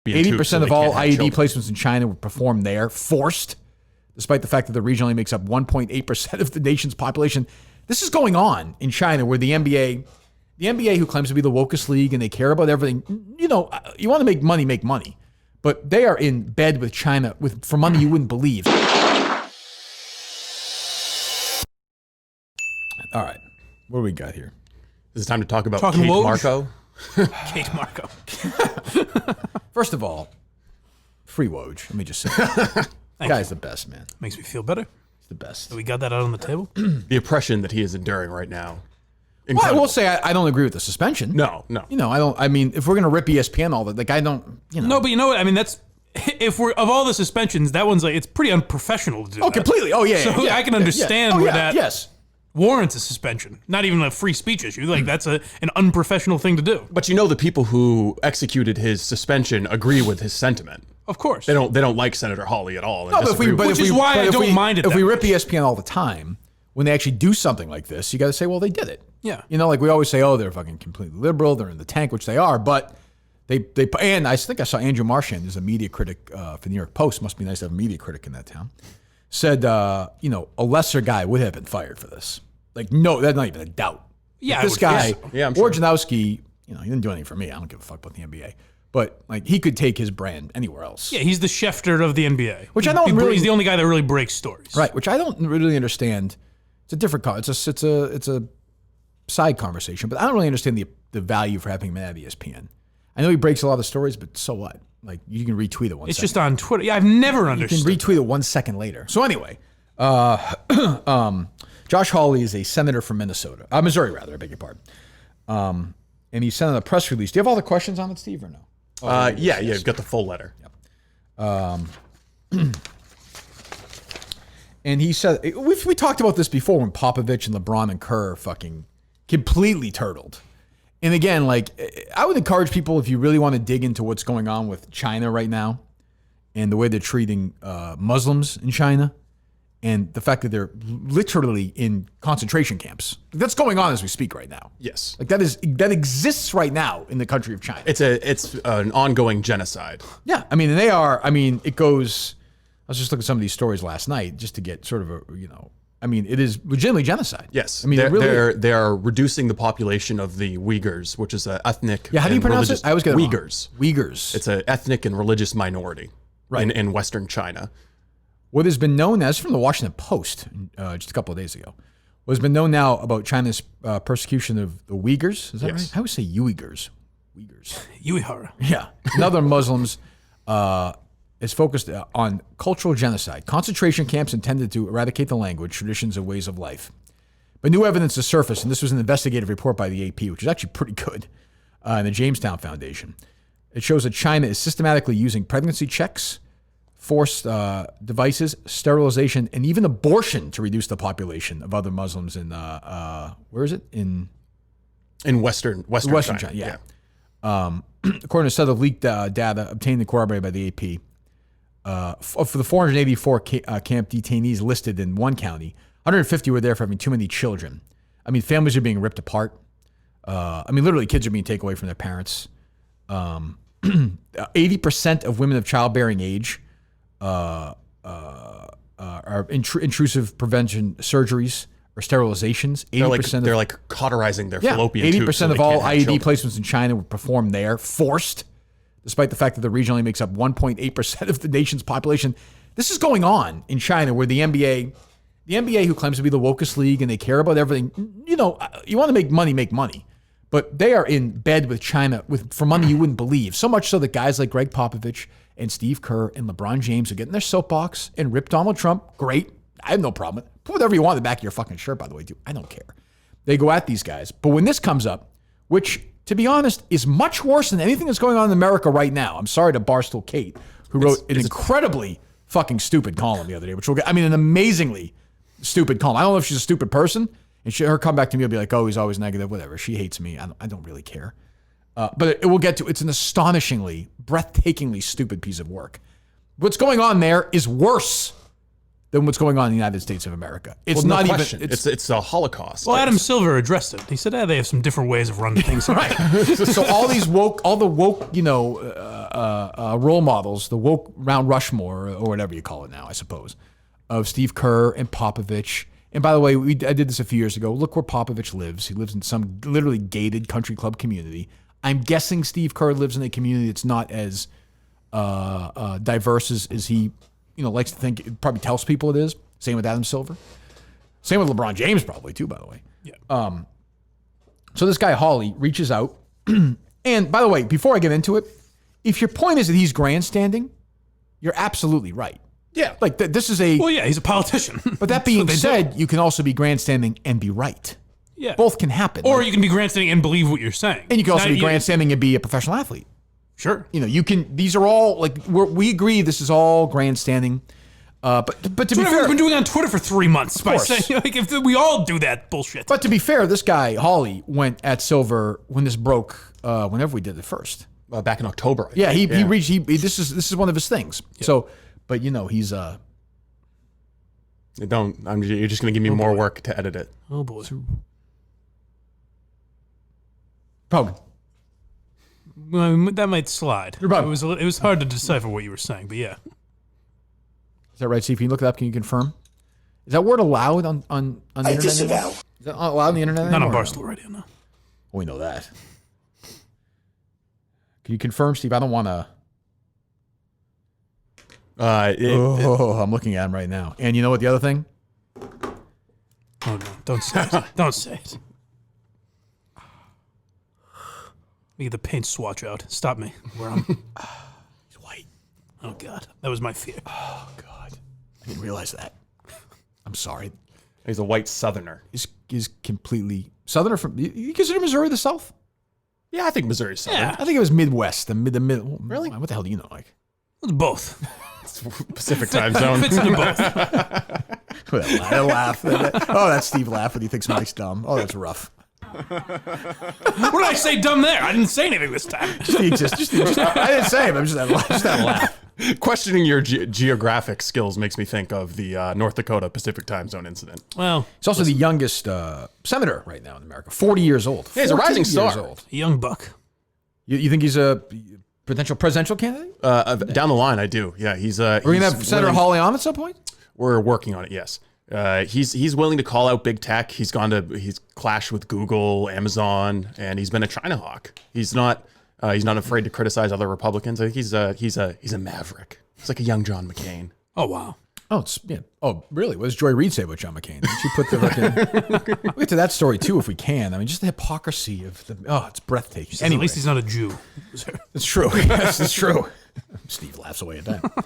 80% of all IED placements in China were performed there, forced, despite the fact that the region only makes up 1.8% of the nation's population. This is going on in China, where the NBA, who claims to be the wokest league and they care about everything, you want to make money. But they are in bed with China for money you wouldn't believe. All right. What do we got here? Is it time to talk about Kate Marco? Kate Marco. First of all, free Woj. Let me just say that. Guy's the best, man. Makes me feel better. He's the best. So we got that out on the table? The oppression that he is enduring right now. Well, I will say I don't agree with the suspension. No. I don't. I mean, if we're going to rip ESPN all that, I don't, No, but you know what? I mean, that's... If we're of all the suspensions, that one's it's pretty unprofessional to do. Oh, that. Completely. Oh, yeah. So I can understand where that... Yes. Warrants a suspension, not even a free speech issue. That's an unprofessional thing to do. But the people who executed his suspension agree with his sentiment. Of course, they don't like Senator Hawley at all. Which is why I don't mind it. If we rip ESPN all the time, when they actually do something like this, you got to say, well, they did it. Yeah, we always say, oh, they're fucking completely liberal, they're in the tank, which they are, but they and I think I saw Andrew Marchand, who's a media critic for the New York Post. Must be nice to have a media critic in that town. Said, a lesser guy would have been fired for this. No, that's not even a doubt. Yeah, this guy, I'm sure. Wojnarowski, he didn't do anything for me. I don't give a fuck about the NBA. But he could take his brand anywhere else. Yeah, he's the Schefter of the NBA. Which I don't really. He's the only guy that really breaks stories. Right, which I don't really understand. It's a different. It's a side conversation, but I don't really understand the value for having him at ESPN. I know he breaks a lot of stories, but so what? You can retweet it 1 second. It's just on Twitter. Yeah, I've never understood. You can retweet it 1 second later. So anyway, Josh Hawley is a senator from Missouri, I beg your pardon. And he sent out a press release. Do you have all the questions on it, Steve, or no? Yeah, you've got the full letter. Yep. And he said, we talked about this before when Popovich and LeBron and Kerr fucking completely turtled. And again, I would encourage people, if you really want to dig into what's going on with China right now and the way they're treating Muslims in China, and the fact that they're literally in concentration camps. That's going on as we speak right now. Yes. That exists right now in the country of China. It's an ongoing genocide. Yeah. I mean, it goes, I was just looking at some of these stories last night just to get sort of it is legitimately genocide. Yes. I mean, they are reducing the population of the Uyghurs, which is an ethnic. Yeah, how do you pronounce it? I always get it wrong. Uyghurs. It's an ethnic and religious minority in Western China. What has been known as, from the Washington Post just a couple of days ago, what has been known now about China's persecution of the Uyghurs. Is that right? I always say Uyghurs. Uyghur. Yeah. And other Muslims is focused on cultural genocide, concentration camps intended to eradicate the language, traditions, and ways of life. But new evidence has surfaced, and this was an investigative report by the AP, which is actually pretty good, and the Jamestown Foundation. It shows that China is systematically using pregnancy checks, forced devices, sterilization, and even abortion to reduce the population of other Muslims in where is it? In Western China. Yeah. According to a set of leaked data obtained and corroborated by the AP, for the 484 camp detainees listed in one county, 150 were there for having too many children. I mean, families are being ripped apart. Literally, kids are being taken away from their parents. 80% of women of childbearing age are intrusive prevention surgeries or sterilizations. 80% they're cauterizing their fallopian tubes. 80% of all IED placements in China were performed there, forced, despite the fact that the region only makes up 1.8% of the nation's population. This is going on in China, where the NBA, who claims to be the wokest league and they care about everything, you want to make money. But they are in bed with China for money you wouldn't believe. So much so that guys like Gregg Popovich and Steve Kerr and LeBron James are getting their soapbox and rip Donald Trump. Great. I have no problem with it. Put whatever you want in the back of your fucking shirt, by the way, dude. I don't care. They go at these guys. But when this comes up, which, to be honest, is much worse than anything that's going on in America right now. I'm sorry to Barstool Kate, who wrote an incredibly fucking stupid column the other day, which we'll get. I mean, an amazingly stupid column. I don't know if she's a stupid person. And her comeback to me will be like, oh, he's always negative, whatever. She hates me. I don't really care. But it will get to, it's an astonishingly, breathtakingly stupid piece of work. What's going on there is worse than what's going on in the United States of America. It's Well, no not question. even. It's a Holocaust. Well, Adam Silver addressed it. He said, they have some different ways of running things. Right. So all the woke, role models, the woke Mount Rushmore or whatever you call it now, I suppose, of Steve Kerr and Popovich. And by the way, I did this a few years ago. Look where Popovich lives. He lives in some literally gated country club community. I'm guessing Steve Kerr lives in a community that's not as diverse as he, likes to think. It probably tells people it is. Same with Adam Silver. Same with LeBron James, probably too. By the way. Yeah. So this guy Hawley reaches out, and by the way, before I get into it, if your point is that he's grandstanding, you're absolutely right. Yeah. Like this is a. Well, yeah, he's a politician. But that being said, you can also be grandstanding and be right. Yeah. Both can happen. Or you can be grandstanding and believe what you're saying. And you can also be grandstanding and be a professional athlete. Sure. You can. These are all we agree. This is all grandstanding. But to be fair, we've been doing on Twitter for 3 months by course. saying if we all do that bullshit. But to be fair, this guy Hawley went at Silver when this broke. Whenever we did it first. Back in October. I Yeah, think. he reached. This is one of his things. Yeah. So, but he's You're just going to give me more work to edit it. Oh boy. Probably. Well, that might slide. You're right. It was hard to decipher what you were saying, but yeah. Is that right, Steve? Can you look it up? Can you confirm? Is that word allowed on the internet? I disavow. Is that allowed on the internet? Not on anymore? Barstool Radio, no. Well, we know that. Can you confirm, Steve? I don't want to. I'm looking at him right now. And you know what the other thing? Oh, no. Don't say it. Don't say it. Let me get the paint swatch out. Stop me. Where I'm. He's white. Oh, God. That was my fear. Oh, God. I didn't realize that. I'm sorry. He's a white Southerner. He's completely Southerner from. You consider Missouri the South? Yeah, I think Missouri's Southern. Yeah. I think it was Midwest. The mid. Really? What the hell do you know, Mike? It's both. Pacific time zone. Fits into both. That laugh. Oh, that's Steve laugh when he thinks Mike's dumb. Oh, that's rough. What did I say dumb there? I didn't say anything this time. Just I didn't say it. I'm just that laugh. Questioning your geographic skills makes me think of the North Dakota Pacific time zone incident. Well, He's also the youngest senator right now in America. 40 years old. Yeah, he's a rising 40 star. years old. a young buck. You think he's a potential presidential candidate? Down the line, I do. Yeah, he's. We're We're gonna have Senator Hawley on at some point. We're working on it. Yes. He's willing to call out big tech. He's clashed with Google, Amazon, and he's been a China hawk. He's not afraid to criticize other Republicans. I think he's a maverick. He's like a young John McCain. Oh, wow. Oh, Oh, really? What does Joy Reid say about John McCain? Didn't you put the we'll get to that story too if we can. I mean, just the hypocrisy of the. Oh, it's breathtaking. At least he's not a Jew. It's true. Yes, it's true. Steve laughs away at that.